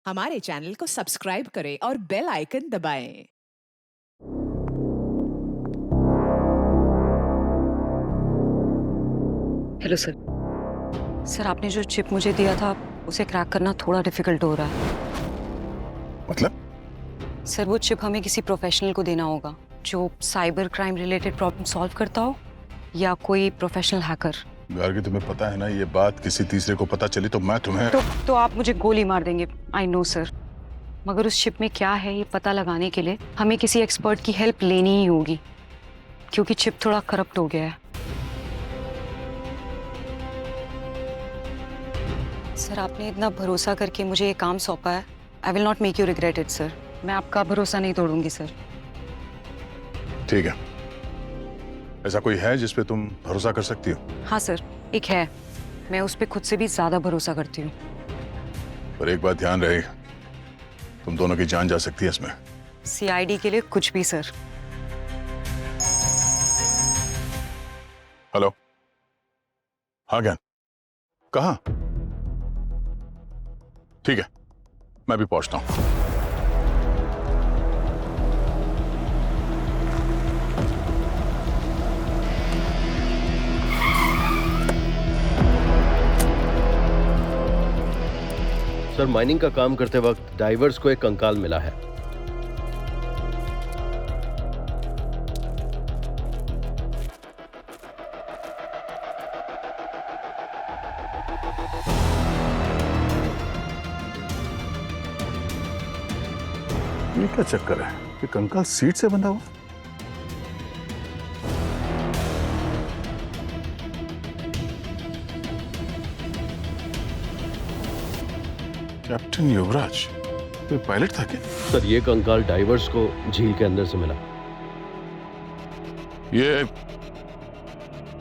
हमारे चैनल को सब्सक्राइब करें और बेल आइकन दबाएं। Hello sir. सर आपने जो चिप मुझे दिया था उसे क्रैक करना थोड़ा डिफिकल्ट हो रहा है। मतलब? सर वो चिप हमें किसी प्रोफेशनल को देना होगा जो cyber crime related problem solve करता हो या कोई प्रोफेशनल हैकर। गार्गी, तुम्हें पता है ना, ये बात किसी तीसरे को पता चली तो मैं तुम्हें तो आप मुझे गोली मार देंगे। आई नो सर, मगर उस चिप में क्या है ये पता लगाने के लिए हमें किसी एक्सपर्ट की हेल्प लेनी ही होगी क्योंकि चिप थोड़ा करप्ट हो गया है। सर आपने इतना भरोसा करके मुझे ये काम सौंपा है। I will not make you regret it sir. मैं आपका भरोसा नहीं तोड़ूंगी सर। ठीक है। ऐसा कोई है जिस पे तुम भरोसा कर सकती हो? हाँ सर, एक है। मैं उस पर खुद से भी ज्यादा भरोसा करती हूँ। पर एक बात ध्यान रहे, तुम दोनों की जान जा सकती है इसमें। सीआईडी के लिए कुछ भी सर। हेलो। हाँ ज्ञान, कहाँ? ठीक है, मैं भी पहुंचता हूं। सर, माइनिंग का काम करते वक्त डाइवर्स को एक कंकाल मिला है। ये क्या चक्कर है कि कंकाल सीट से बंधा हुआ? कैप्टन युवराज कोई पायलट था क्या? सर, ये कंकाल डाइवर्स को झील के अंदर से मिला। ये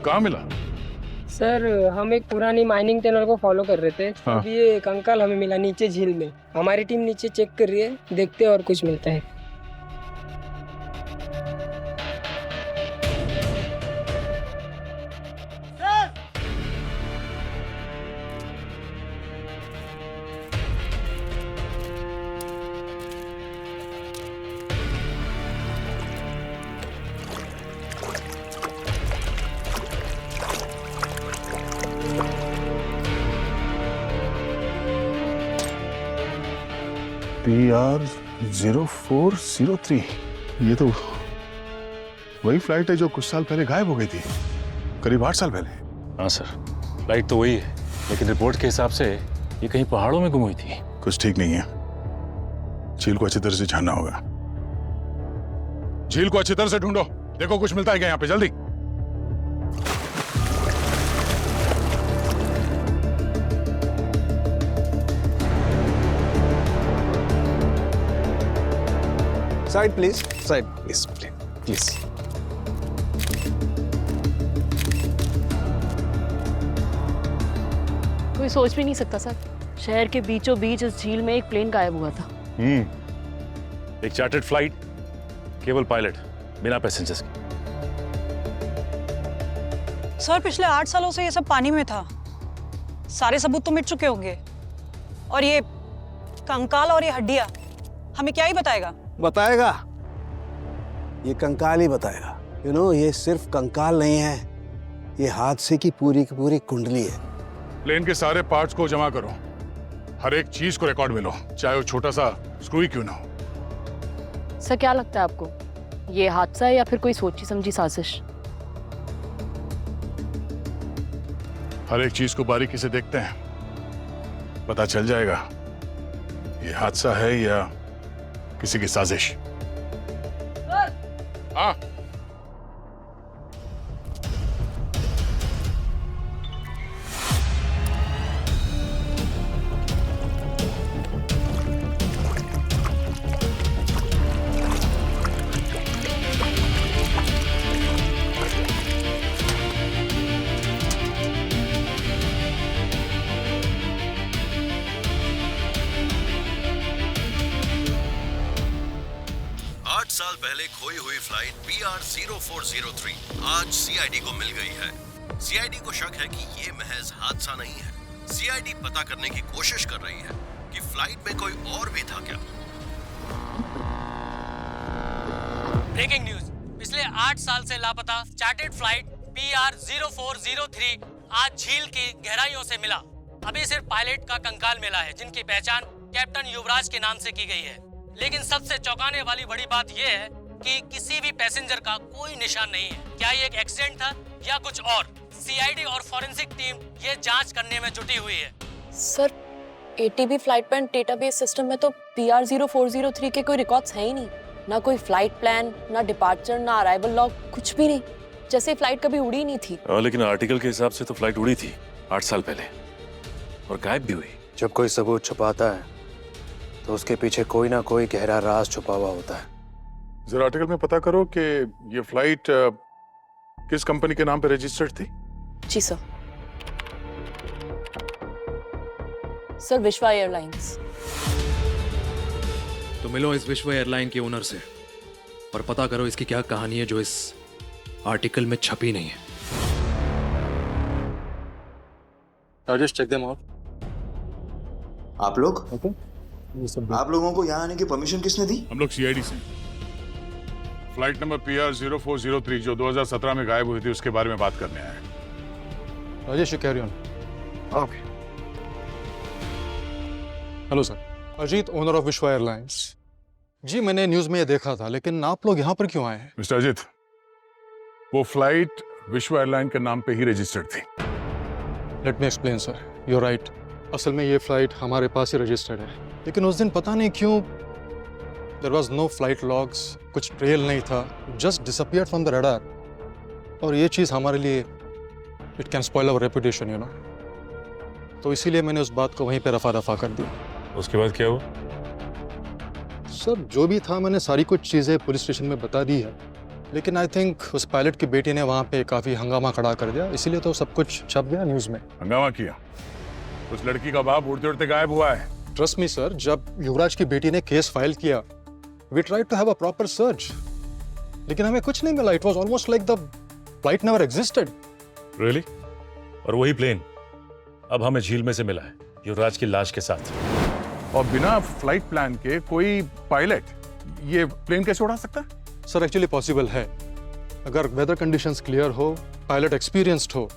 कहाँ मिला? सर हम एक पुरानी माइनिंग टनल को फॉलो कर रहे थे। हाँ। अभी ये कंकाल हमें मिला नीचे झील में। हमारी टीम नीचे चेक कर रही है, देखते हैं और कुछ मिलता है। PR0403, ये तो वही फ्लाइट है जो कुछ साल पहले गायब हो गई थी, करीब 8 साल पहले। हाँ सर, फ्लाइट तो वही है, लेकिन रिपोर्ट के हिसाब से ये कहीं पहाड़ों में गुम हुई थी। कुछ ठीक नहीं है, झील को अच्छी तरह से छानना होगा। झील को अच्छी तरह से ढूंढो, देखो कुछ मिलता है क्या यहाँ पे, जल्दी। Side, please. Side, please. Please. कोई सोच भी नहीं सकता सर, शहर के बीचों बीच इस झील में एक प्लेन गायब हुआ था। एक चार्टर्ड फ्लाइट, केवल पायलट, बिना पैसेंजर्स के। सर पिछले 8 सालों से ये सब पानी में था। सारे सबूत तो मिट चुके होंगे। और ये कंकाल और ये हड्डियां हमें क्या ही बताएगा? बताएगा, ये कंकाल ही बताएगा। ये सिर्फ कंकाल नहीं है, ये हादसे की पूरी कुंडली है। प्लेन के सारे पार्ट्स को जमा करो, हर एक चीज को रिकॉर्ड में लो, चाहे वो छोटा सा स्क्रू ही क्यों ना हो। सर क्या लगता है आपको, ये हादसा है या फिर कोई सोची समझी साजिश? हर एक चीज को बारीकी से देखते हैं, पता चल जाएगा ये हादसा है या किसी की साजिश। हाँ। 8 साल पहले खोई हुई फ्लाइट PR0403 आज सीआईडी को मिल गई है। सीआईडी को शक है कि ये महज हादसा नहीं है। सीआईडी पता करने की कोशिश कर रही है कि फ्लाइट में कोई और ब्रेकिंग न्यूज, पिछले 8 साल से लापता चार्टर्ड फ्लाइट PR0403 आज झील की गहराइयों से मिला। अभी सिर्फ पायलट का कंकाल मिला है, जिनकी पहचान कैप्टन युवराज के नाम से की गई है। लेकिन सबसे चौंकाने वाली बड़ी बात यह है कि किसी भी पैसेंजर का कोई निशान नहीं है। क्या ये एक एक्सीडेंट था या कुछ और? CID और फॉरेंसिक टीम ये जांच करने में जुटी हुई है। Sir, ATB flight plan database system में तो PR0403 के कोई रिकॉर्ड्स हैं ही नहीं। ना कोई फ्लाइट प्लान, ना डिपार्चर, ना अराइवल लॉग, कुछ भी नहीं। जैसे फ्लाइट कभी उड़ी नहीं थी। लेकिन आर्टिकल के हिसाब से तो फ्लाइट उड़ी थी 8 साल पहले और गायब भी हुई। जब कोई सबूत छुपाता है तो उसके पीछे कोई ना कोई गहरा राज छुपा हुआ होता है। जरा आर्टिकल में पता करो कि ये फ्लाइट किस कंपनी के नाम पे रजिस्टर्ड थी। जी सर। सर, विश्वा एयरलाइंस। तो मिलो इस विश्व एयरलाइन के ओनर से और पता करो इसकी क्या कहानी है जो इस आर्टिकल में छपी नहीं है। Rajesh, check them out. आप लोग? आप लोगों को यहाँ आने की परमिशन किसने दी? हम लोग CID से। फ्लाइट नंबर PR0403 जो 2017 में गायब हुई थी उसके बारे में बात करने आए। Rajesh, you carry on. Okay. Hello sir, Ajit, owner of विश्वा एयरलाइंस। जी, मैंने न्यूज में ये देखा था, लेकिन आप लोग यहाँ पर क्यों आए हैं? मिस्टर अजीत, वो फ्लाइट विश्वा एयरलाइन के नाम पे ही रजिस्टर्ड थी। Let me explain sir, you right. असल में ये फ्लाइट हमारे पास ही रजिस्टर्ड है, लेकिन उस दिन पता नहीं क्यों there was no flight logs, कुछ ट्रेल नहीं था, just disappeared from the radar. और ये चीज़ हमारे लिए it can spoil our reputation, you know. तो इसीलिए मैंने उस बात को वहीं पे रफा दफा कर दी। उसके बाद क्या हुआ? सर, जो भी था मैंने सारी कुछ चीज़ें पुलिस स्टेशन में बता दी है, लेकिन आई थिंक उस पायलट की बेटी ने वहाँ पे काफ़ी हंगामा खड़ा कर दिया, इसीलिए तो सब कुछ छप गया न्यूज़ में। हंगामा किया? उस लड़की का बाप उड़ते उड़ते गायब हुआ है। ट्रस्ट मी सर, जब युवराज की बेटी ने केस फाइल किया, we tried to have a proper search, लेकिन हमें कुछ नहीं मिला। It was almost like the flight never existed. Really? और वही प्लेन अब हमें झील में से मिला है, युवराज की लाश के साथ। और बिना फ्लाइट प्लान के कोई पायलट ये प्लेन कैसे उड़ा सकता है? सर, एक्चुअली पॉसिबल है। अगर वेदर कंडीशंस क्लियर हो, पायलट एक्सपीरियंस्ड हो,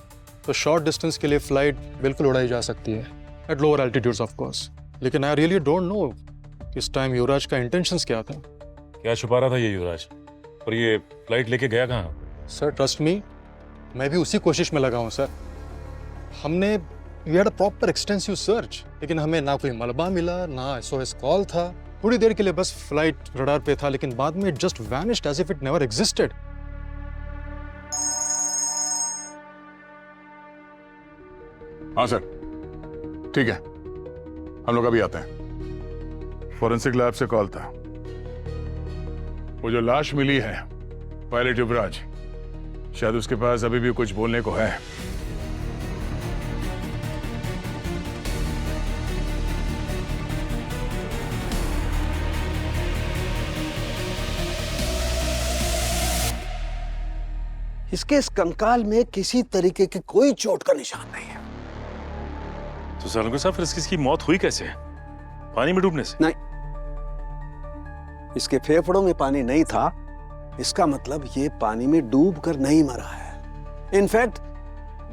तो शॉर्ट डिस्टेंस के लिए फ्लाइट बिल्कुल उड़ाई जा सकती है, at lower altitudes of course. लेकिन आई रियली डोंट नो इस टाइम युवराज का इंटेंशंस क्या था। क्या छुपा रहा था ये युवराज? और ये फ्लाइट लेके गया कहाँ? सर, ट्रस्ट मी, मैं भी उसी कोशिश में लगा हूँ सर। हमने we had a proper extensive search, लेकिन हमें ना कोई मलबा मिला, ना SOS कॉल था। थोड़ी देर के लिए बस फ्लाइट रडार पे था, लेकिन बाद में it just vanished as if it never existed. हाँ सर, ठीक है, हम लोग अभी आते हैं। फॉरेंसिक लैब से कॉल था। वो जो लाश मिली है पायलट युवराज, शायद उसके पास अभी भी कुछ बोलने को है। इसके इस कंकाल में किसी तरीके की कोई चोट का निशान नहीं है। तो सालंगर साहब, फिर इसकी मौत हुई कैसे? पानी में डूबने से? नहीं, इसके फेफड़ों में पानी नहीं था, इसका मतलब ये पानी में डूब कर नहीं मरा है। इनफैक्ट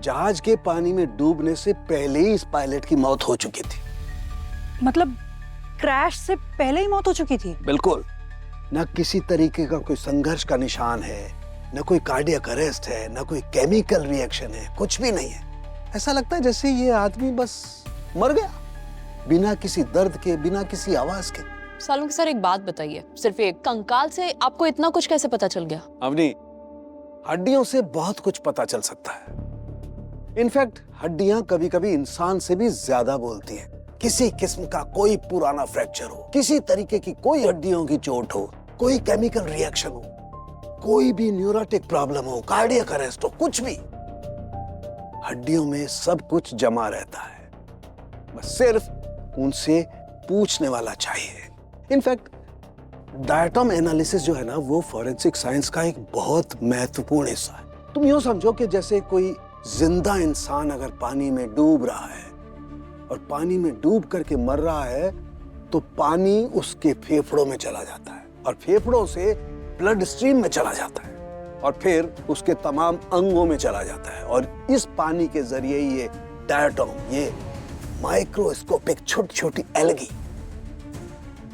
जहाज के पानी में डूबने से पहले ही इस पायलट की मौत हो चुकी थी। मतलब क्रैश से पहले ही मौत हो चुकी थी? बिल्कुल। न किसी तरीके का कोई संघर्ष का निशान है, न कोई कार्डियक अरेस्ट है, न कोई केमिकल रिएक्शन है, कुछ भी नहीं है। ऐसा लगता है जैसे ये आदमी बस मर गया, बिना किसी दर्द के, बिना किसी आवाज के। सालंगर सर, एक बात बताइए, सिर्फ एक कंकाल से आपको इतना कुछ कैसे पता चल गया? अवनी, हड्डियों से बहुत कुछ पता चल सकता है। इनफैक्ट हड्डियां कभी कभी इंसान से भी ज्यादा बोलती हैं। किसी किस्म का कोई पुराना फ्रैक्चर हो, किसी तरीके की कोई हड्डियों की चोट हो, कोई केमिकल रिएक्शन हो, कोई भी न्यूरोटिक प्रॉब्लम हो, कार्डियक अरेस्ट हो, कुछ भी, हड्डियों में सब कुछ जमा रहता है। बस सिर्फ उनसे पूछने वाला चाहिए। इनफैक्ट डायटोम एनालिसिस जो है ना, वो फॉरेंसिक साइंस का एक बहुत महत्वपूर्ण हिस्सा है। तुम यूं समझो कि जैसे कोई जिंदा इंसान अगर पानी में डूब रहा है और पानी में डूब करके मर रहा है, तो पानी उसके फेफड़ों में चला जाता है और फेफड़ों से ब्लड स्ट्रीम में चला जाता है और फिर उसके तमाम अंगों में चला जाता है और इस पानी के जरिए ये डायटोम, ये माइक्रोस्कोपिक छोटी छोटी एल्गी,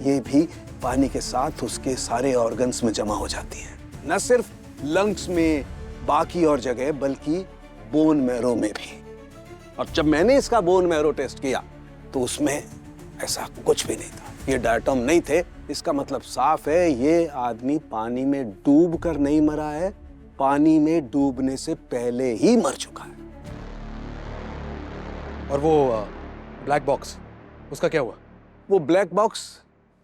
ये भी पानी के साथ उसके सारे ऑर्गन्स में जमा हो जाती है। न सिर्फ लंग्स में, बाकी और जगह, बल्कि बोन मैरो में भी। और जब मैंने इसका बोन मैरो टेस्ट किया तो उसमें ऐसा कुछ भी नहीं था, ये डायटोम नहीं थे। इसका मतलब साफ है, ये आदमी पानी में डूब कर नहीं मरा है, पानी में डूबने से पहले ही मर चुका है। और वो ब्लैक बॉक्स, उसका क्या हुआ? वो ब्लैक बॉक्स,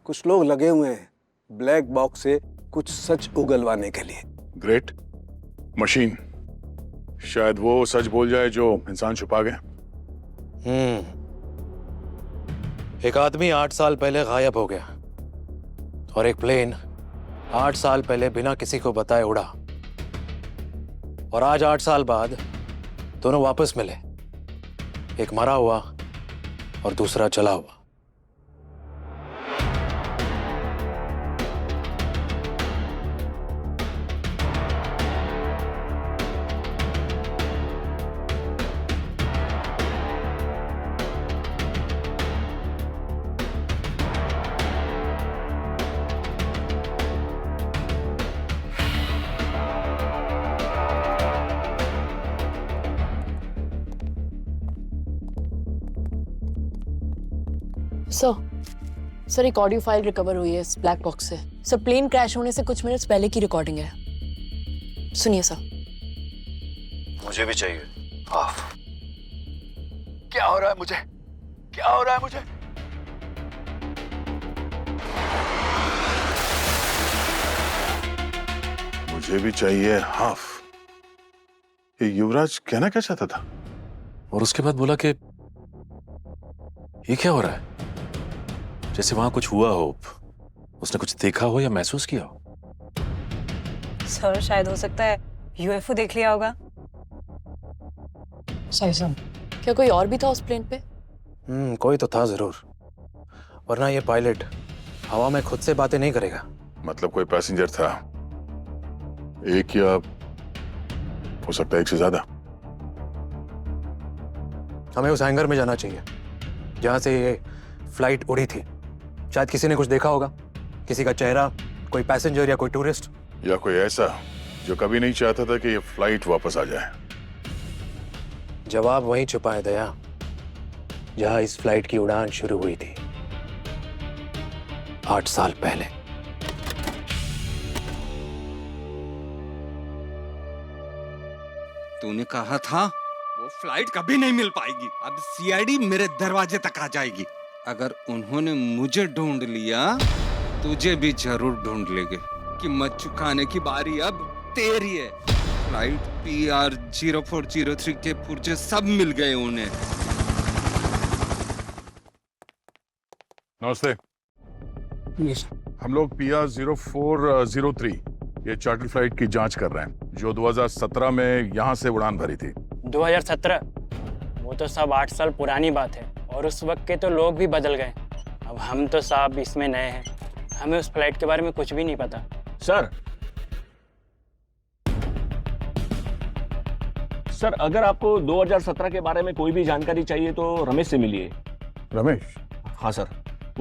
कुछ लोग लगे हुए हैं ब्लैक बॉक्स से कुछ सच उगलवाने के लिए। ग्रेट मशीन, शायद वो सच बोल जाए जो इंसान छुपा गया। एक आदमी 8 साल पहले गायब हो गया और एक प्लेन 8 साल पहले बिना किसी को बताए उड़ा, और आज 8 साल बाद दोनों वापस मिले, एक मरा हुआ और दूसरा चला हुआ। सर एक ऑडियो फाइल रिकवर हुई है इस ब्लैक बॉक्स से। सर प्लेन क्रैश होने से कुछ मिनट्स पहले की रिकॉर्डिंग है, सुनिए सर। मुझे भी चाहिए हाफ। क्या हो रहा है मुझे? क्या हो रहा है मुझे? मुझे भी चाहिए हाफ। ये युवराज कहना क्या चाहता था? और उसके बाद बोला कि ये क्या हो रहा है, जैसे वहां कुछ हुआ हो, उसने कुछ देखा हो या महसूस किया हो। सर शायद हो सकता है यूएफओ देख लिया होगा। सही सर। क्या कोई और भी था उस प्लेन पे? कोई तो था जरूर, वरना ये पायलट हवा में खुद से बातें नहीं करेगा। मतलब कोई पैसेंजर था, एक या हो सकता है एक से ज्यादा। हमें उस हैंगर में जाना चाहिए जहां से ये फ्लाइट उड़ी थी। शायद किसी ने कुछ देखा होगा, किसी का चेहरा, कोई पैसेंजर या कोई टूरिस्ट, या कोई ऐसा जो कभी नहीं चाहता था कि ये फ्लाइट वापस आ जाए। जवाब वहीं छुपा है दया, जहां इस फ्लाइट की उड़ान शुरू हुई थी 8 साल पहले। तूने कहा था वो फ्लाइट कभी नहीं मिल पाएगी, अब सीआईडी मेरे दरवाजे तक आ जाएगी। अगर उन्होंने मुझे ढूंढ लिया, तुझे भी जरूर ढूंढ लेंगे। कीमत चुकाने की बारी अब तेरी है। फ्लाइट PR 0403 के पुर्जे सब मिल गए उन्हें। नमस्ते। हम लोग PR 0403 ये चार्टर फ्लाइट की जांच कर रहे हैं, जो 2017 में यहाँ से उड़ान भरी थी। 2017? वो तो सब 8 साल पुरानी बात है, और उस वक्त के तो लोग भी बदल गए। अब हम तो साहब इसमें नए हैं, हमें उस फ्लाइट के बारे में कुछ भी नहीं पता। सर अगर आपको 2017 के बारे में कोई भी जानकारी चाहिए तो रमेश से मिलिए। रमेश? हाँ सर,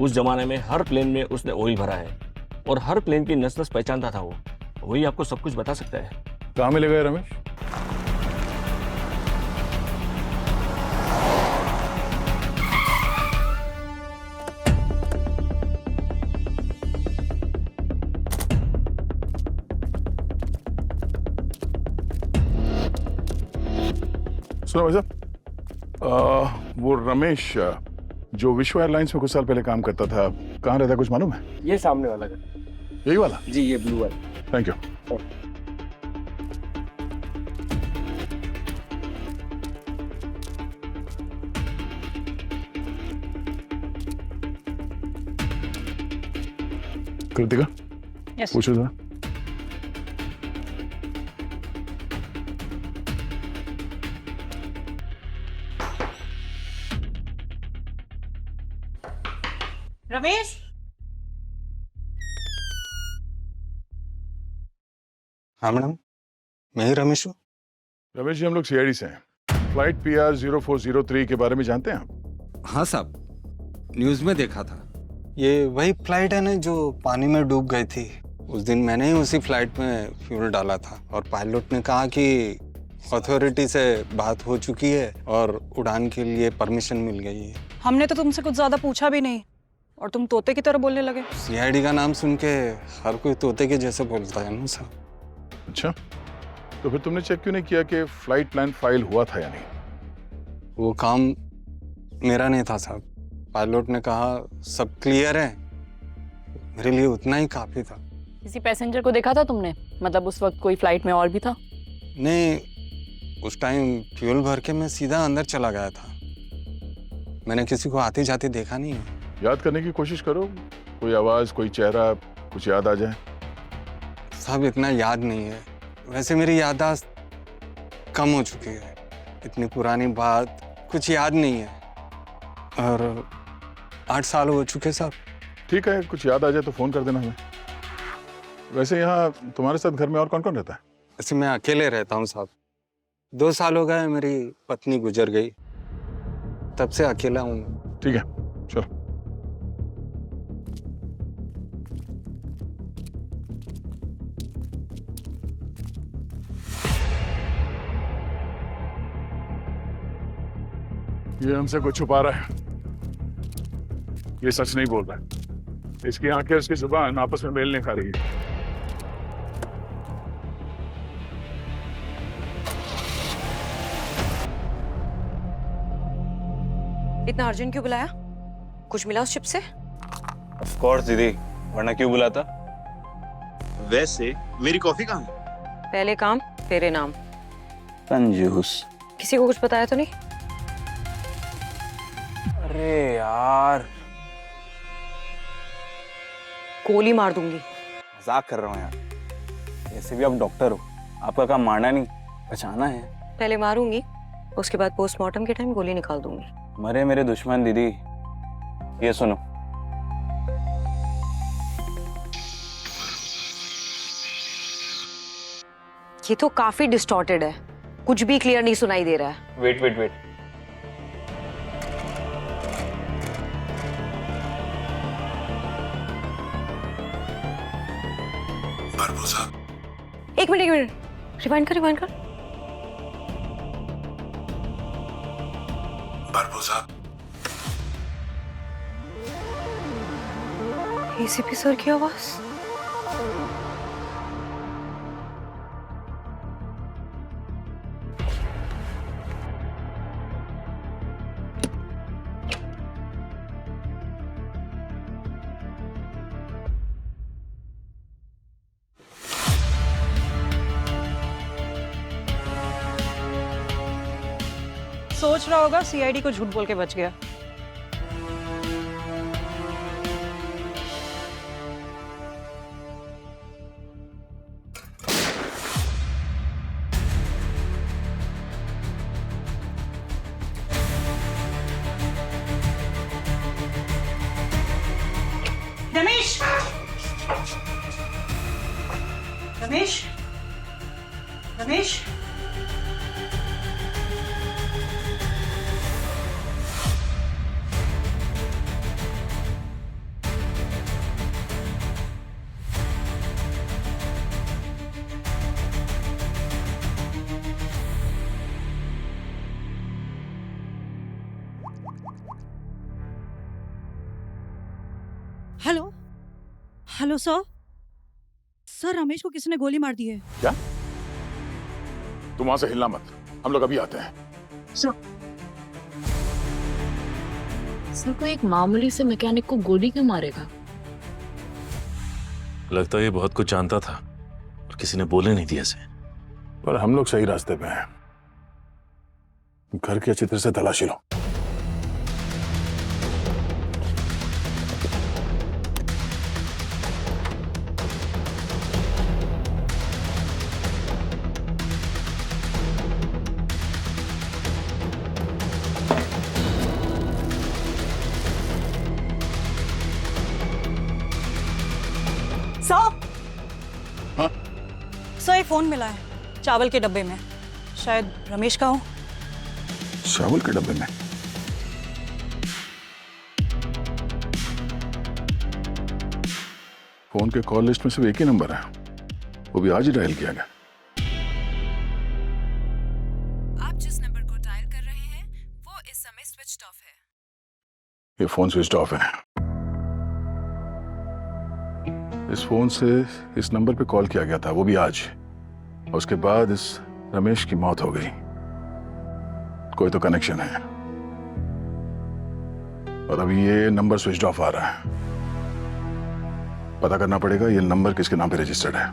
उस जमाने में हर प्लेन में उसने ऑयल भरा है और हर प्लेन की नस नस पहचानता था वो। वही आपको सब कुछ बता सकता है। कहाँ मिलेगा ये रमेश? सुनो भाई साहब, वो रमेश जो विश्व एयरलाइंस में कुछ साल पहले काम करता था, कहाँ रहता है कुछ मालूम है? ये सामने वाला घर। यही वाला? जी ये ब्लू वाला। Thank you. कृतिका, Yes. पूछो जरा। रमेश, हाँ मैडम, मैं ही रमेश हूँ। रमेश जी, हम लोग सीआईडी से हैं। फ्लाइट PR 0403 के बारे में जानते हैं आप? हाँ साहब, न्यूज़ में देखा था। ये वही फ्लाइट है ना जो पानी में डूब गई थी। उस दिन मैंने ही उसी फ्लाइट में फ्यूल डाला था और पायलट ने कहा कि अथॉरिटी से बात हो चुकी है और उड़ान के लिए परमिशन मिल गई है। हमने तो तुमसे कुछ ज्यादा पूछा भी नहीं और तुम तोते की तरह बोलने लगे। सीआईडी का नाम सुन के हर कोई तोते के जैसे बोलता है ना साहब। अच्छा, तो फिर तुमने चेक क्यों नहीं किया कि फ्लाइट प्लान फाइल हुआ था या नहीं? वो काम मेरा नहीं था साहब। पायलट ने कहा सब क्लियर है, मेरे लिए उतना ही काफी था। किसी पैसेंजर को देखा था तुमने? मतलब उस वक्त कोई फ्लाइट में और भी था? नहीं, उस टाइम फ्यूल भर के मैं सीधा अंदर चला गया था। मैंने किसी को आते जाते देखा नहीं है। याद करने की कोशिश करो, कोई आवाज, कोई चेहरा, कुछ याद आ जाए। साहब इतना याद नहीं है। वैसे मेरी याददाश्त कम हो चुकी है। इतनी पुरानी बात कुछ याद नहीं है और 8 साल हो चुके साहब। ठीक है, कुछ याद आ जाए तो फोन कर देना हमें। वैसे यहाँ तुम्हारे साथ घर में और कौन कौन रहता है? वैसे मैं अकेले रहता हूँ साहब। 2 साल हो गए, मेरी पत्नी गुजर गई, तब से अकेला हूँ। ठीक है, चलो। ये हमसे कुछ छुपा रहा है। ये सच नहीं बोल रहा है। इसकी आंखें, उसकी जुबान आपस में मेल नहीं खा रही है। इतना अर्जेंट क्यों बुलाया? कुछ मिला उस शिप से? ऑफ कोर्स दीदी, वरना क्यों बुलाता? वैसे मेरी कॉफी कहाँ है? पहले काम फिर इनाम। कंजूस। किसी को कुछ बताया तो नहीं? अरे यार, गोली मार दूंगी। मजाक कर रहा हूँ यार। ऐसे भी आप डॉक्टर हो, आपका काम मारना नहीं, बचाना है। पहले मारूंगी, उसके बाद पोस्टमार्टम के टाइम गोली निकाल दूंगी। मरे मेरे दुश्मन दीदी। ये सुनो, ये तो काफी डिस्टॉर्टेड है, कुछ भी क्लियर नहीं सुनाई दे रहा है। Wait wait wait, Barbosa. एक मिनट, रिवाइंड कर। बारबोसा। एसीपी सर की आवाज। सोच रहा होगा सीआईडी को झूठ बोल के बच गया। Ramesh, Ramesh, Ramesh, hello hello sir, Ramesh को किसी ने गोली मार दी है। क्या? तुम वहां से हिलना मत, हम लोग अभी आते हैं। सर, कोई एक मामूली से मैकेनिक को गोली क्यों मारेगा? लगता है ये बहुत कुछ जानता था और किसी ने बोले नहीं दिया इसे। पर हम लोग सही रास्ते पे हैं। घर की अच्छी तरह से तलाशी लो। सर, ये फोन मिला है चावल के डब्बे में, शायद रमेश का हो। चावल के डब्बे में? फोन के कॉल लिस्ट में सिर्फ एक ही नंबर है, वो भी आज ही डायल किया गया। आप जिस नंबर को डायल कर रहे हैं वो इस समय स्विच्ड ऑफ है। ये फोन स्विच ऑफ है। इस फोन से इस नंबर पे कॉल किया गया था, वो भी आज। और उसके बाद इस रमेश की मौत हो गई। कोई तो कनेक्शन है। और अभी ये नंबर स्विच ऑफ आ रहा है। पता करना पड़ेगा ये नंबर किसके नाम पे रजिस्टर्ड है।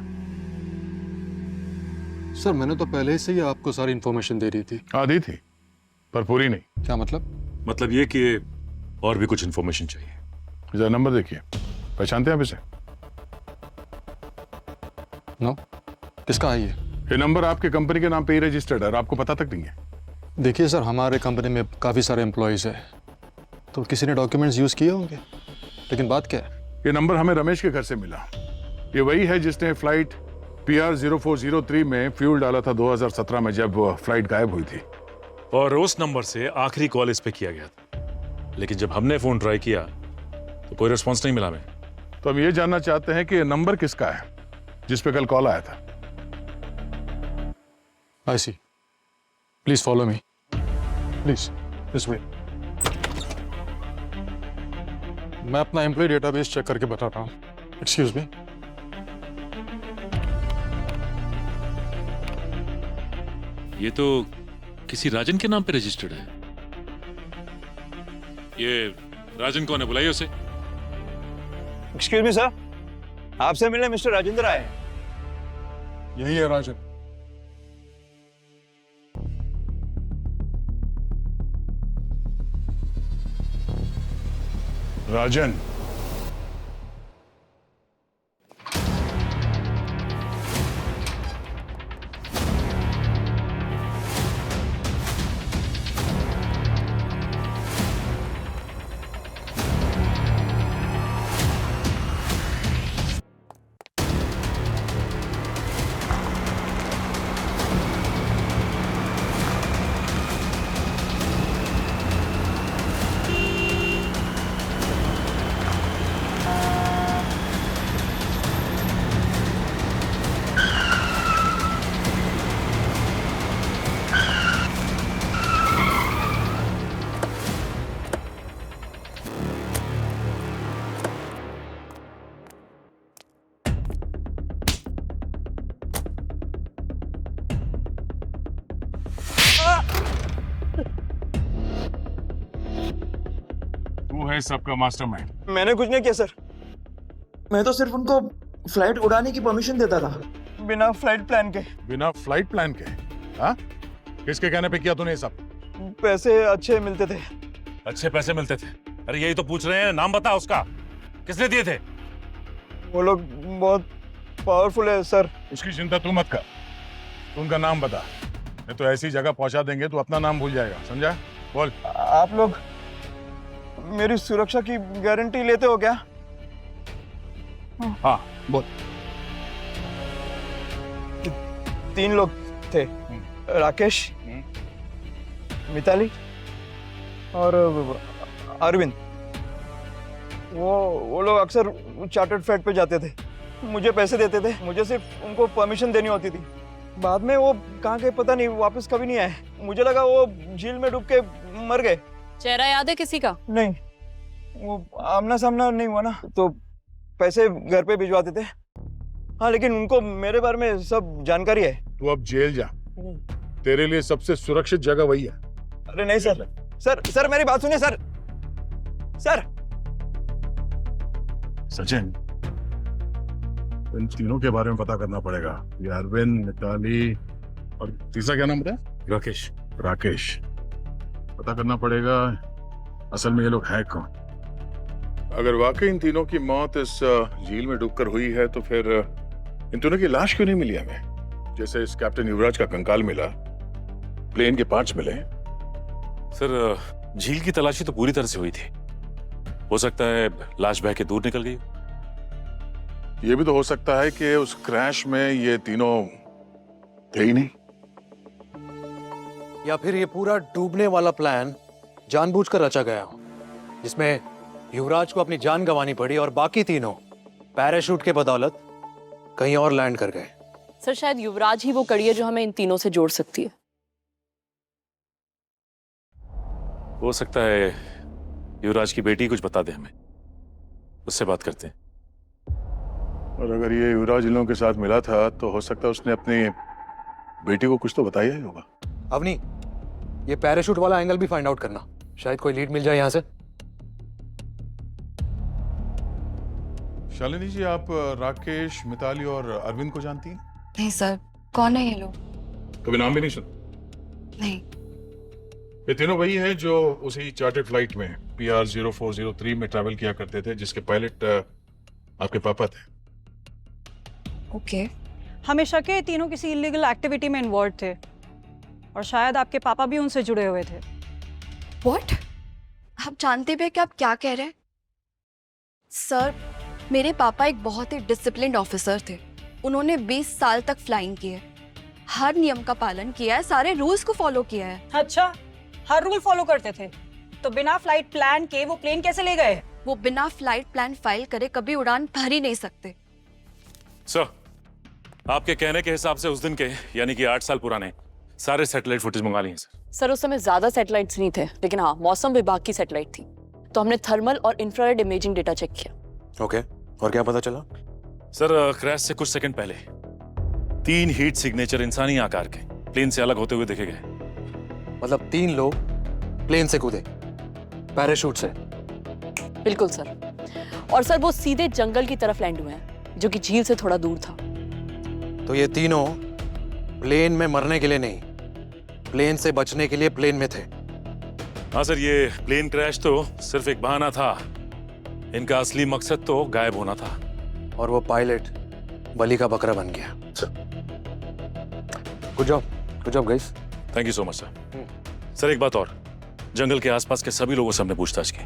सर मैंने तो पहले से ही आपको सारी इंफॉर्मेशन दे दी थी। हाँ दी थी, पर पूरी नहीं। क्या मतलब? मतलब ये कि और भी कुछ इंफॉर्मेशन चाहिए। जरा नंबर देखिए, पहचानते हैं आप इसे? नो, किसका है ये नंबर आपके कंपनी के नाम पे ही रजिस्टर्ड है और आपको पता तक नहीं है। देखिए सर, हमारे कंपनी में काफ़ी सारे एम्प्लॉयज़ हैं, तो किसी ने डॉक्यूमेंट्स यूज़ किए होंगे। लेकिन बात क्या है? ये नंबर हमें रमेश के घर से मिला। ये वही है जिसने फ्लाइट PR 0403 में फ्यूल डाला था 2017 में, जब फ्लाइट गायब हुई थी। और उस नंबर से आखिरी कॉल इस पे किया गया था, लेकिन जब हमने फोन ट्राई किया तो कोई रिस्पॉन्स नहीं मिला हमें। तो हम ये जानना चाहते हैं कि ये नंबर किसका है जिस पे कल कॉल आया था। I see, please follow me, please this way. मैं अपना एम्प्लॉय डेटाबेस चेक करके बता रहा हूँ। Excuse me. ये तो किसी राजन के नाम पे रजिस्टर्ड है। ये राजन कौन है? बुलाइए उसे। एक्सक्यूज मी सर, आपसे मिलने मिस्टर राजेंद्र आए हैं। यही है राजन। राजन, तू है सबका मास्टरमाइंड। मैंने कुछ नहीं किया सर, मैं तो सिर्फ उनको फ्लाइट उड़ाने की परमिशन देता था, बिना फ्लाइट प्लान के। बिना फ्लाइट प्लान के? हाँ? किसके कहने पे किया तूने ये सब? पैसे अच्छे मिलते थे। अच्छे पैसे मिलते थे? अरे यही तो पूछ रहे हैं, नाम बता उसका, किसने दिए थे? वो लोग बहुत पावरफुल है सर। उसकी चिंता तू मत कर, तू उनका नाम बता, नहीं तो ऐसी जगह पहुंचा देंगे तो अपना नाम भूल जाएगा, समझा? बोल। आप लोग मेरी सुरक्षा की गारंटी लेते हो क्या? हाँ बोल। 3 लोग थे, राकेश, मिताली और अरविंद। वो लोग अक्सर चार्टर्ड फ्लाइट पे जाते थे, मुझे पैसे देते थे, मुझे सिर्फ उनको परमिशन देनी होती थी। बाद में वो कहाँ गए पता नहीं, वापस कभी नहीं आए। मुझे लगा वो झील में डूब के मर गए। चेहरा याद है किसी का? नहीं, वो आमना सामना नहीं हुआ ना, तो पैसे घर पे भिजवाते थे। हाँ, लेकिन उनको मेरे बारे में सब जानकारी है। तू अब जेल जा, तेरे लिए सबसे सुरक्षित जगह वही है। अरे नहीं सर, सर मेरी बात सुनिए सर। सचिन, इन तीनों के बारे में पता करना पड़ेगा। ये अरविंद, मिताली और तीसरा क्या नाम बताया? राकेश। पता करना पड़ेगा असल में ये लोग हैं कौन। अगर वाकई इन तीनों की मौत इस झील में डूबकर हुई है तो फिर इन तीनों की लाश क्यों नहीं मिली हमें? जैसे इस कैप्टन युवराज का कंकाल मिला, प्लेन के पार्ट्स मिले। सर, झील की तलाशी तो पूरी तरह से हुई थी, हो सकता है लाश बह के दूर निकल गई। ये भी तो हो सकता है कि उस क्रैश में ये तीनों थे ही नहीं। या फिर ये पूरा डूबने वाला प्लान जानबूझकर रचा गया हो, जिसमें युवराज को अपनी जान गंवानी पड़ी और बाकी तीनों पैराशूट के बदौलत कहीं और लैंड कर गए। सर शायद युवराज ही वो कड़ी है जो हमें इन तीनों से जोड़ सकती है। हो सकता है युवराज की बेटी कुछ बता दे हमें, उससे बात करते हैं। और अगर ये युवराज इन लोगों के साथ मिला था तो हो सकता है उसने अपनी बेटी को कुछ तो बताया ही होगा। अवनी, ये पैराशूट वाला एंगल भी फाइंड आउट करना, शायद कोई लीड मिल जाए यहां से। शालिनी जी, आप राकेश, मिताली और अरविंद को जानती हैं? नहीं सर, कौन है ये लोग? कभी नाम भी नहीं सुना? नहीं। ये तीनों वही हैं जो उसी चार्टर्ड फ्लाइट में PR 0403 में ट्रैवल किया करते थे, जिसके पायलट आपके पापा थे। ओके। हमें शक है ये तीनों किसी इलीगल एक्टिविटी में इन्वॉल्व थे और शायद आपके पापा भी उनसे जुड़े हुए थे। व्हाट? आप जानते भी हैं कि आप क्या कह रहे हैं? सर, मेरे पापा एक बहुत ही डिसिप्लिन्ड ऑफिसर थे। उन्होंने 20 साल तक फ्लाइंग की है, हर नियम का पालन किया है, सारे रूल्स को फॉलो किया है। अच्छा, हर रूल फॉलो करते थे, तो बिना फ्लाइट प्लान के वो प्लेन कैसे ले गए? वो बिना फ्लाइट प्लान फाइल करे कभी उड़ान भर ही नहीं सकते। सर, आपके कहने के हिसाब से उस दिन के यानी कि 8 साल पुराने सारे सैटेलाइट फुटेज मंगा लिए सर। सर उस समय ज्यादा सैटेलाइट्स नहीं थे, लेकिन हाँ मौसम विभाग की सैटेलाइट थी, तो हमने थर्मल और इंफ्रारेड इमेजिंग डेटा चेक किया। ओके, और क्या पता चला? सर, क्रैश से कुछ सेकंड पहले 3 हीट सिग्नेचर इंसानी आकार के प्लेन से अलग होते हुए देखे गए। मतलब 3 लोग प्लेन से कूदे पैराशूट से? बिल्कुल सर। और सर वो सीधे जंगल की तरफ लैंड हुए हैं, जो कि झील से थोड़ा दूर था। तो ये तीनों प्लेन में मरने के लिए नहीं, प्लेन से बचने के लिए प्लेन में थे। हाँ सर, ये प्लेन क्रैश तो सिर्फ एक बहाना था, इनका असली मकसद तो गायब होना था। और वो पायलट बलि का बकरा बन गया। Good job guys. Thank you so much sir. Sir एक बात और, जंगल के आसपास के सभी लोगों से हमने पूछताछ की।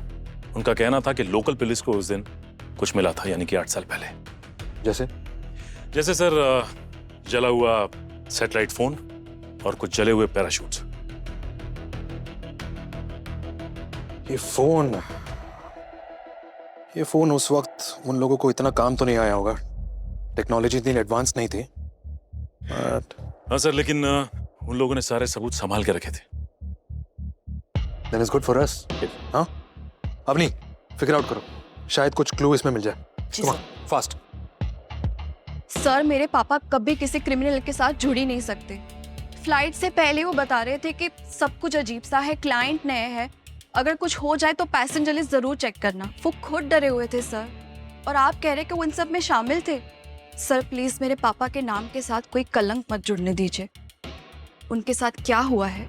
उनका कहना था कि लोकल पुलिस को उस दिन कुछ मिला था, यानी कि 8 साल पहले। जैसे सर जला हुआ सैटेलाइट फोन और कुछ जले हुए पैराशूट्स। ये फोन उस वक्त उन लोगों को इतना काम तो नहीं आया होगा, टेक्नोलॉजी इतनी एडवांस नहीं थी। हाँ सर, लेकिन उन लोगों ने सारे सबूत संभाल के रखे थे। Then it's good for us. हाँ? अब नहीं, फिगर आउट करो, शायद कुछ क्लू इसमें मिल जाए। फास्ट। सर, मेरे पापा कभी किसी क्रिमिनल के साथ जुड़ ही नहीं सकते। फ्लाइट से पहले वो बता रहे थे कि सब कुछ अजीब सा है, क्लाइंट नए हैं, अगर कुछ हो जाए तो पैसेंजर लिस्ट जरूर चेक करना। वो खुद डरे हुए थे सर, और आप कह रहे कि वो इन सब में शामिल थे। सर प्लीज मेरे पापा के नाम के साथ कोई कलंक मत जुड़ने दीजिए। उनके साथ क्या हुआ है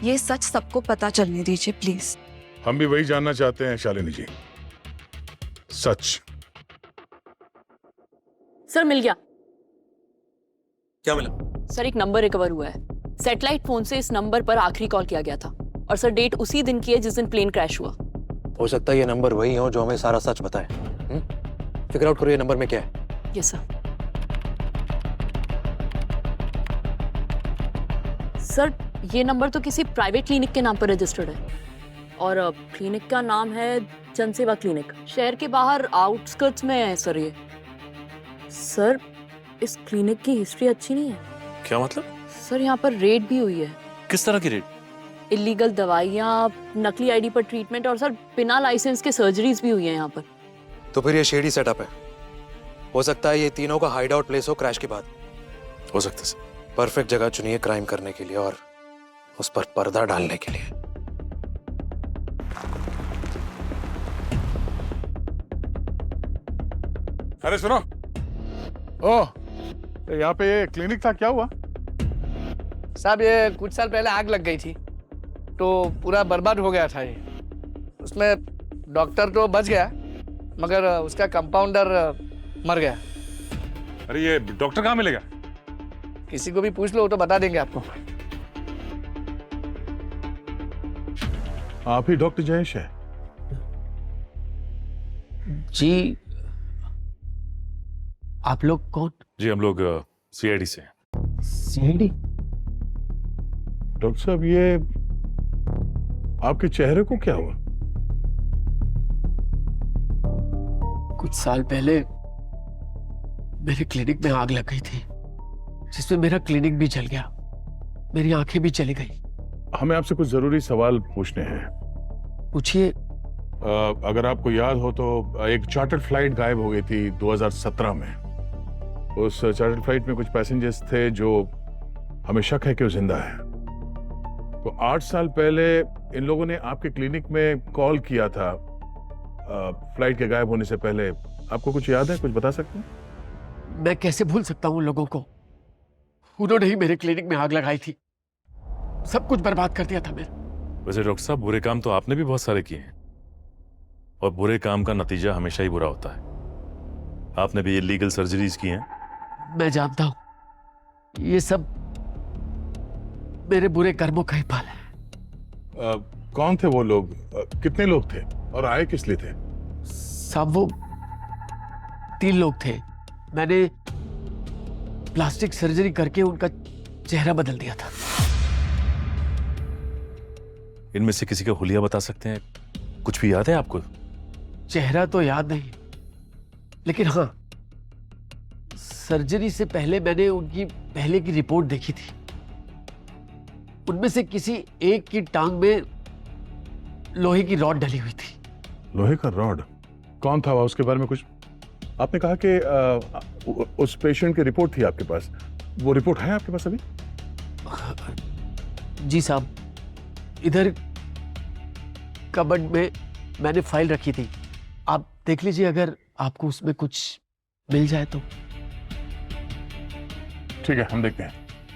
ये सच सबको पता चलने दीजिए प्लीज। हम भी वही जानना चाहते हैं शालिनी जी, सच। सर मिल गया। क्या मिला? सर एक नंबर रिकवर हुआ है, सैटेलाइट फोन से इस नंबर पर आखिरी कॉल किया गया था, और सर डेट उसी दिन की है जिस दिन प्लेन क्रैश हुआ। हो सकता है ये नंबर वही हो जो हमें सारा सच बताए। फिगर आउट करो ये नंबर में क्या है। Yes sir. सर ये नंबर तो किसी प्राइवेट क्लिनिक के नाम पर रजिस्टर्ड है, और क्लिनिक का नाम है जनसेवा क्लिनिक, शहर के बाहर आउटस्कर्ट्स में है सर ये। सर इस क्लिनिक की हिस्ट्री अच्छी नहीं है। क्या मतलब? सर यहाँ पर रेड भी हुई है। किस तरह की रेड? इलीगल दवाइयाँ, नकली आईडी पर ट्रीटमेंट, और सर बिना लाइसेंस के सर्जरीज भी हुई है यहाँ पर। तो फिर ये शेडी सेटअप है। हो सकता है ये तीनों का हाइड आउट प्लेस हो क्रैश के बाद। हो सकता है सर। परफेक्ट जगह चुनिए क्राइम करने के लिए और उस पर पर्दा डालने के लिए। अरे सुनो, ओह यहाँ पे ये क्लिनिक था, क्या हुआ? साहब ये कुछ साल पहले आग लग गई थी, तो पूरा बर्बाद हो गया था ये। उसमें डॉक्टर तो बच गया, मगर उसका कंपाउंडर मर गया। अरे ये डॉक्टर कहाँ मिलेगा? किसी को भी पूछ लो तो बता देंगे आपको। आप ही डॉक्टर जयेश है? जी आप लोग कौन? जी हम लोग CID से हैं। सीआईडी? डॉक्टर साहब, ये आपके चेहरे को क्या हुआ? कुछ साल पहले मेरे क्लिनिक में आग लग गई थी, जिसमें मेरा क्लिनिक भी जल गया, मेरी आंखें भी चली गई। हमें आपसे कुछ जरूरी सवाल पूछने हैं। पूछिए। अगर आपको याद हो तो एक चार्टर्ड फ्लाइट गायब हो गई थी 2017 में। उस चार्टर्ड फ्लाइट में कुछ पैसेंजर्स थे जो हमें शक है कि वो जिंदा है। तो 8 साल पहले इन लोगों ने आपके क्लिनिक में कॉल किया था फ्लाइट के गायब होने से पहले। आपको कुछ याद है? कुछ बता सकते हैं? मैं कैसे भूल सकता हूँ उन लोगों को? उन्होंने ही मेरे क्लिनिक में आग लगाई थी, सब कुछ बर्बाद कर दिया था मेरा। वैसे डॉक्टर साहब, बुरे काम तो आपने भी बहुत सारे किए हैं, और बुरे काम का नतीजा हमेशा ही बुरा होता है। आपने भी इलीगल सर्जरीज की हैं। मैं जानता हूं, ये सब मेरे बुरे कर्मों का ही फल है। कौन थे वो लोग? कितने लोग थे और आए किस लिए थे? सब वो 3 लोग थे। मैंने प्लास्टिक सर्जरी करके उनका चेहरा बदल दिया था। इनमें से किसी का हुलिया बता सकते हैं? कुछ भी याद है आपको? चेहरा तो याद नहीं, लेकिन हाँ, सर्जरी से पहले मैंने उनकी पहले की रिपोर्ट देखी थी। उनमें से किसी एक की टांग में लोहे की रॉड डली हुई थी। लोहे का रॉड? कौन था वह? उसके बारे में कुछ? आपने कहा कि उस पेशेंट की रिपोर्ट थी आपके पास। वो रिपोर्ट है आपके पास अभी? जी साहब, इधर कबर्ड में मैंने फाइल रखी थी, आप देख लीजिए, अगर आपको उसमें कुछ मिल जाए तो। ठीक है, हम देखते हैं।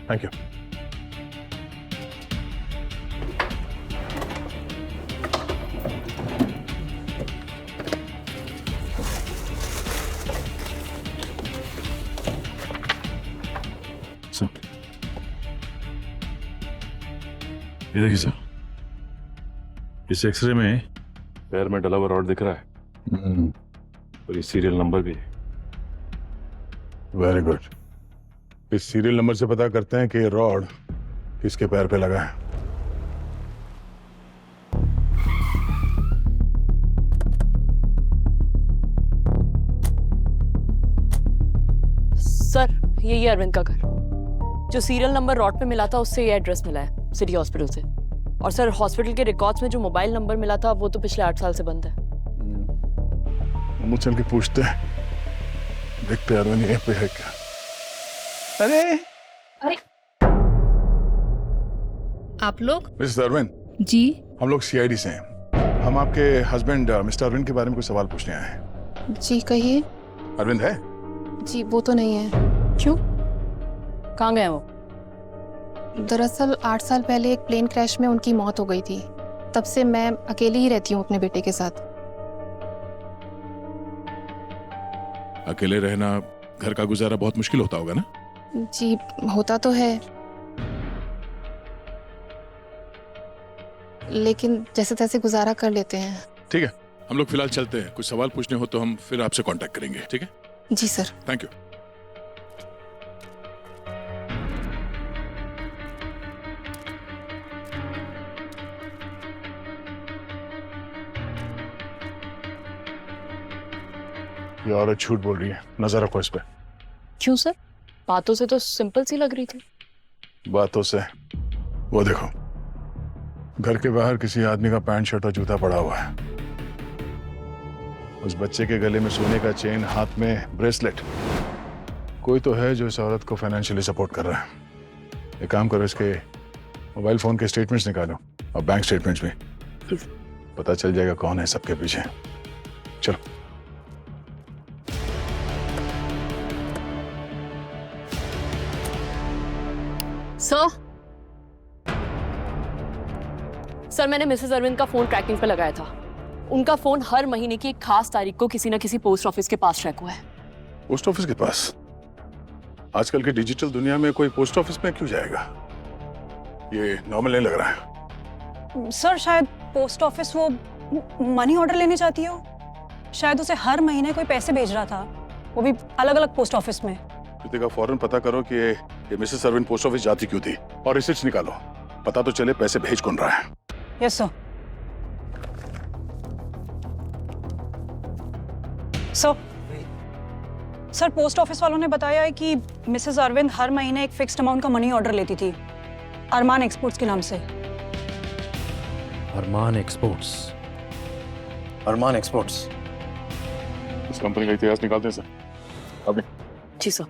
Thank you. ये देखिए सर, इस एक्सरे में पैर में डला हुआ रॉड दिख रहा है, और ये सीरियल नंबर भी है। Very good. इस सीरियल नंबर से पता करते हैं कि ये रॉड किसके पैर पे लगा है। सर, यही है अरविंद का घर। जो सीरियल नंबर रॉड पे मिला था उससे ये एड्रेस मिला है, सिटी हॉस्पिटल से। और सर, हॉस्पिटल के रिकॉर्ड्स में जो मोबाइल नंबर मिला था वो तो पिछले 8 साल से बंद है। हम चल के पूछते हैं, देखते हैं अरविंद यहीं पे है क्या। अरे आप लोग? मिस्टर अरविंद जी, हम लोग सीआईडी से हैं। हम आपके हस्बैंड मिस्टर अरविंद के बारे में कुछ सवाल पूछने आए हैं। जी कहिए। अरविंद है? जी वो तो नहीं है। क्यों? कहाँ गए वो? दरअसल 8 साल पहले एक प्लेन क्रैश में उनकी मौत हो गई थी। तब से मैं अकेली ही रहती हूँ अपने बेटे के साथ। अकेले रहना, घर का गुजारा बहुत मुश्किल होता होगा ना? जी होता तो है, लेकिन जैसे तैसे गुजारा कर लेते हैं। ठीक है, हम लोग फिलहाल चलते हैं। कुछ सवाल पूछने हो तो हम फिर आपसे कांटेक्ट करेंगे, ठीक है? जी सर। Thank you. ये औरत झूठ बोल रही है, नजर रखो इस पे। क्यों सर? बातों से तो सिंपल सी लग रही थी। बातों से? वो देखो, घर के बाहर किसी आदमी का पैंट शर्ट और जूता पड़ा हुआ है। उस बच्चे के गले में सोने का चेन, हाथ में ब्रेसलेट। कोई तो है जो इस औरत को फाइनेंशियली सपोर्ट कर रहा है। एक काम करो, इसके मोबाइल फोन के स्टेटमेंट्स निकालो और बैंक स्टेटमेंट्स भी। पता चल जाएगा कौन है सबके पीछे। चलो। सर, मैंने मिसेस अरविंद का फोन ट्रैकिंग पे लगाया था। उनका फोन हर महीने की एक खास तारीख को किसी न किसी पोस्ट ऑफिस के पास ट्रैक हुआ है। पोस्ट ऑफिस के पास? आजकल की डिजिटल दुनिया में कोई पोस्ट ऑफिस में क्यों जाएगा? ये नॉर्मल नहीं लग रहा है। सर, शायद पोस्ट ऑफिस वो मनी ऑर्डर लेने चाहती हो। शायद उसे हर महीने कोई पैसे भेज रहा था, वो भी अलग अलग पोस्ट ऑफिस में। कृतिका, फौरन पता करो कि कि मिसेस अरविंद पोस्ट ऑफिस जाती क्यों थी और रिसिप्ट निकालो, पता तो चले पैसे भेज कौन रहा है। Yes sir. Sir post office वालों ने बताया है कि मिसेस अरविंद हर महीने एक फिक्स्ड अमाउंट का मनी ऑर्डर लेती थी अरमान एक्सपोर्ट्स के नाम से। अरमान एक्सपोर्ट्स? अरमान एक्सपोर्ट्स इस कंपनी का इतिहास निकालते हैं सर। अभी जी सर।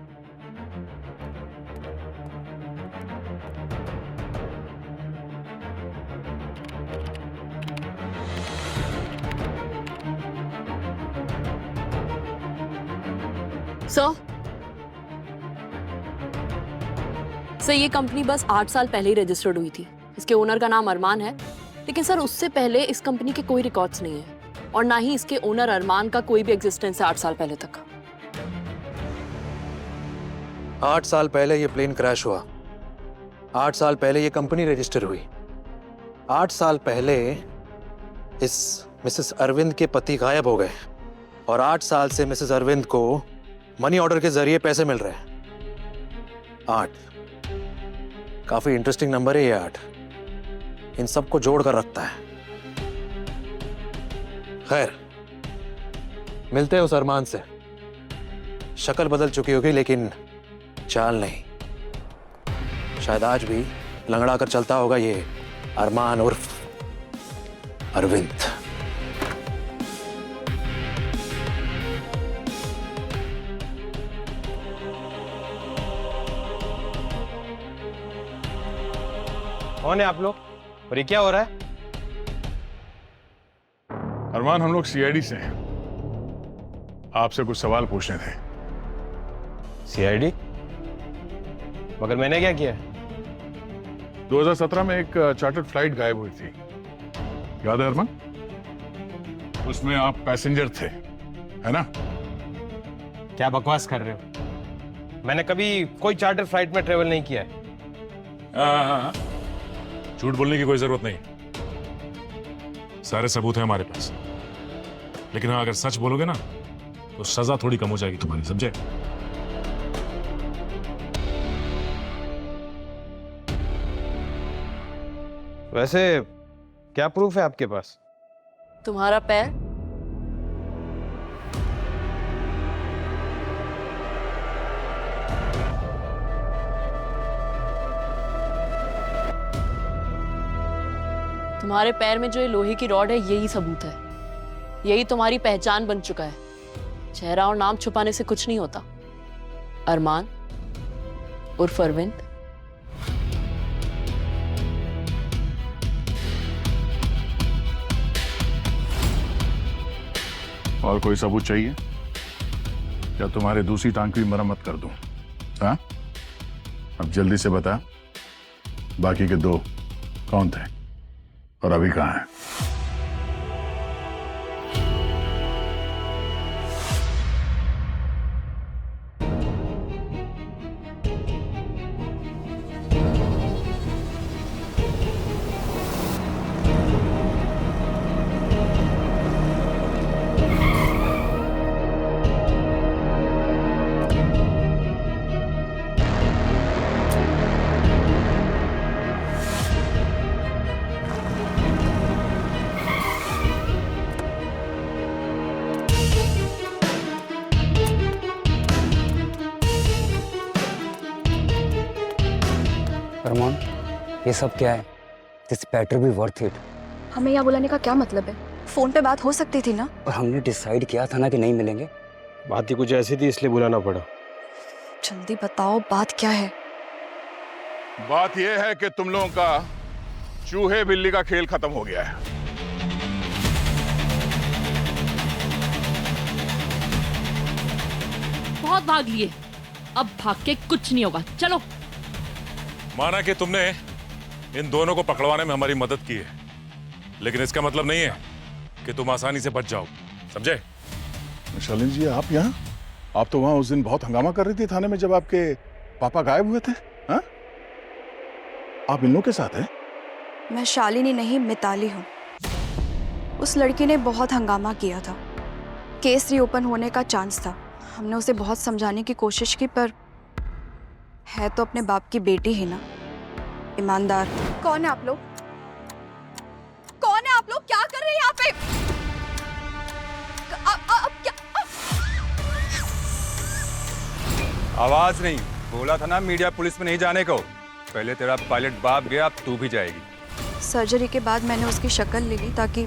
सर ये कंपनी बस 8 साल पहले ही रजिस्टर्ड हुई थी। इसके ओनर का नाम अरमान है, लेकिन सर उससे पहले इस कंपनी के कोई रिकॉर्ड्स नहीं है और ना ही इसके ओनर अरमान का कोई भी एग्जिस्टेंस है 8 साल पहले तक। 8 साल पहले ये प्लेन क्रैश हुआ, 8 साल पहले ये कंपनी रजिस्टर हुई, 8 साल पहले इस मिसेस अरविंद के पति गायब हो गए और 8 साल से मिसेस अरविंद को मनी ऑर्डर के जरिए पैसे मिल रहे हैं। 8 काफी इंटरेस्टिंग नंबर है ये 8, इन सबको जोड़कर रखता है। खैर, मिलते हैं उस अरमान से। शक्ल बदल चुकी होगी लेकिन चाल नहीं। शायद आज भी लंगड़ा कर चलता होगा ये अरमान उर्फ अरविंद। कौन है आप लोग और ये क्या हो रहा है? अरमान, हम लोग सीआईडी से हैं, आपसे कुछ सवाल पूछने थे। सीआईडी? मगर मैंने क्या किया? 2017 में एक चार्टर्ड फ्लाइट गायब हुई थी, याद है अरमान? उसमें आप पैसेंजर थे, है ना? क्या बकवास कर रहे हो? मैंने कभी कोई चार्टर फ्लाइट में ट्रेवल नहीं किया है। झूठ बोलने की कोई जरूरत नहीं, सारे सबूत हैं हमारे पास। लेकिन हाँ, अगर सच बोलोगे ना तो सजा थोड़ी कम हो जाएगी तुम्हारी, समझे? वैसे क्या प्रूफ है आपके पास? तुम्हारा पैर। तुम्हारे पैर में जो ये लोहे की रॉड है, यही सबूत है। यही तुम्हारी पहचान बन चुका है। चेहरा और नाम छुपाने से कुछ नहीं होता। अरमान उर्फ अरविंद। और कोई सबूत चाहिए या तुम्हारे दूसरी टांग की मरम्मत कर दूं? हाँ, अब जल्दी से बता, बाकी के 2 कौन थे और अभी कहाँ हैं? अरमान, ये सब क्या है? This better be worth it. हमें यहाँ बुलाने का क्या मतलब है? फोन पे बात हो सकती थी ना। और हमने डिसाइड किया था ना कि नहीं मिलेंगे। बात ही कुछ ऐसी थी, इसलिए बुलाना पड़ा। जल्दी बताओ, बात क्या है? बात यह है कि तुम लोगों का चूहे बिल्ली का खेल खत्म हो गया है। बहुत भाग लिए, अब भाग के कुछ नहीं होगा। चलो। माना कि तुमने इन दोनों को पकड़वाने में हमारी मदद की है, लेकिन इसका मतलब नहीं है कि तुम आसानी से बच जाओ, समझे? शालिनी जी, आप यहाँ? आप तो वहां उस दिन बहुत हंगामा कर रही थी थाने में जब आपके पापा गायब हुए थे। हाँ? आप इन लोगों के साथ हैं? मैं शालिनी नहीं, मिताली हूँ। उस लड़की ने बहुत हंगामा किया था। केस रीओपन होने का चांस था। हमने उसे बहुत समझाने की कोशिश की, पर है तो अपने बाप की बेटी ही ना, ईमानदार। कौन है आप लोग? कौन है आप लोग? क्या कर रहे हैं यहाँ पे? क्या? आवाज नहीं, बोला था ना मीडिया पुलिस में नहीं जाने को। पहले तेरा पायलट बाप गया, अब तू भी जाएगी। सर्जरी के बाद मैंने उसकी शक्ल ले ली ताकि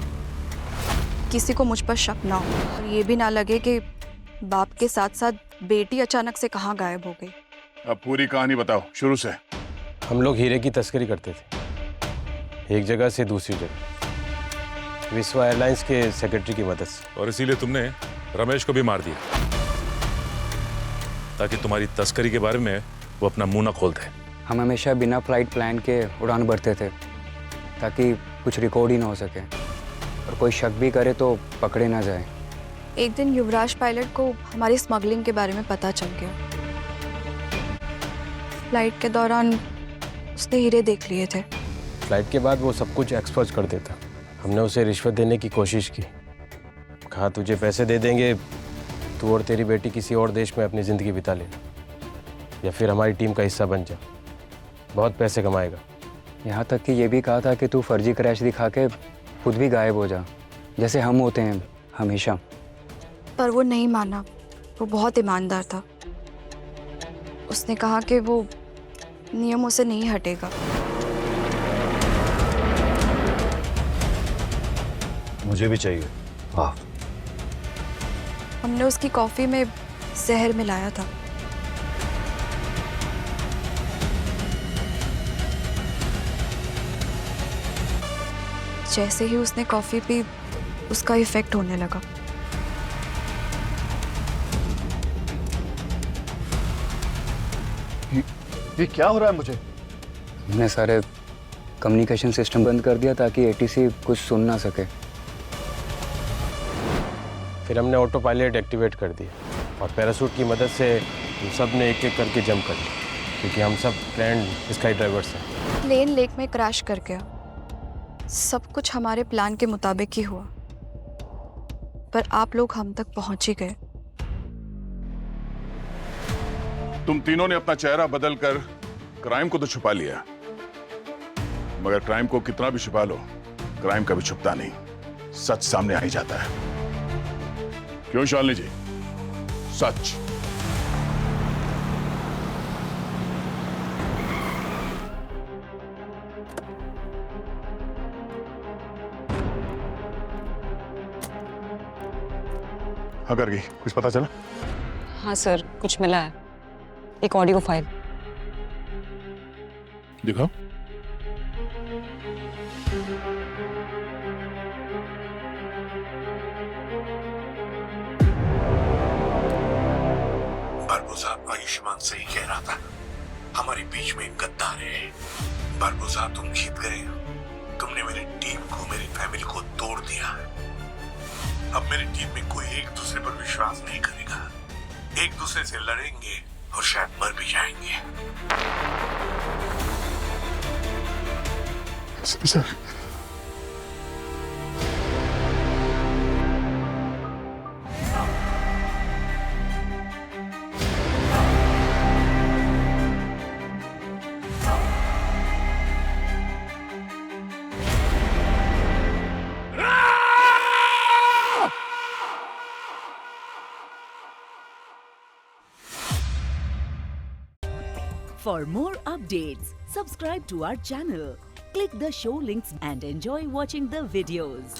किसी को मुझ पर शक ना हो और ये भी ना लगे कि बाप के साथ साथ बेटी अचानक से कहाँ गायब हो गई। अब पूरी कहानी बताओ शुरू से। हम लोग हीरे की तस्करी करते थे, एक जगह से दूसरी जगह, विश्वा एयरलाइंस के सेक्रेटरी की मदद से। और इसीलिए तुमने रमेश को भी मार दिया ताकि तुम्हारी तस्करी के बारे में वो अपना मुंह न खोलते। हम हमेशा बिना फ्लाइट प्लान के उड़ान भरते थे ताकि कुछ रिकॉर्ड ही ना हो सके और कोई शक भी करे तो पकड़े ना जाए। एक दिन युवराज पायलट को हमारी स्मगलिंग के बारे में पता चल गया। फ्लाइट के दौरान उसने हीरे देख लिए थे। फ्लाइट के बाद वो सब कुछ एक्सपोज कर देता। हमने उसे रिश्वत देने की कोशिश की, कहा तुझे पैसे दे देंगे, तू और तेरी बेटी किसी और देश में अपनी ज़िंदगी बिता ले या फिर हमारी टीम का हिस्सा बन जा, बहुत पैसे कमाएगा। यहाँ तक कि ये भी कहा था कि तू फर्जी क्रैश दिखा के खुद भी गायब हो जा, जैसे हम होते हैं हमेशा। पर वो नहीं माना, वो बहुत ईमानदार था। उसने कहा कि वो नियमों से नहीं हटेगा। मुझे भी चाहिए। वाह। हमने उसकी कॉफी में जहर मिलाया था। जैसे ही उसने कॉफी पी, उसका इफेक्ट होने लगा। ये क्या हो रहा है मुझे? हमने सारे कम्युनिकेशन सिस्टम बंद कर दिया ताकि एटीसी कुछ सुन ना सके। फिर हमने ऑटो पायलट एक्टिवेट कर दिया और पैराशूट की मदद से हम सब ने एक एक करके जंप कर लिया, क्योंकि हम सब ट्रेंड स्काई ड्राइवर्स हैं। प्लेन लेक में क्रैश कर गया। सब कुछ हमारे प्लान के मुताबिक ही हुआ, पर आप लोग हम तक पहुंच ही गए। तुम तीनों ने अपना चेहरा बदलकर क्राइम को तो छुपा लिया, मगर क्राइम को कितना भी छुपा लो, क्राइम कभी छुपता नहीं, सच सामने आ ही जाता है। क्यों शालिनी जी? सच। हाँ कर गई, कुछ पता चला? हाँ सर, कुछ मिला है, एक ऑडियो फाइल। दिखाओ। बारबो साहब, आयुष्मान सही कह रहा था, हमारे बीच में एक गद्दार है। बारबो साहब, तुम जीत गए, तुमने मेरी टीम को, मेरी फैमिली को तोड़ दिया। अब मेरी टीम में कोई एक दूसरे पर विश्वास नहीं करेगा, एक दूसरे से लड़ेंगे और शायद मर भी जाएंगे। Sir, For more updates, subscribe to our channel, click the show links and enjoy watching the videos.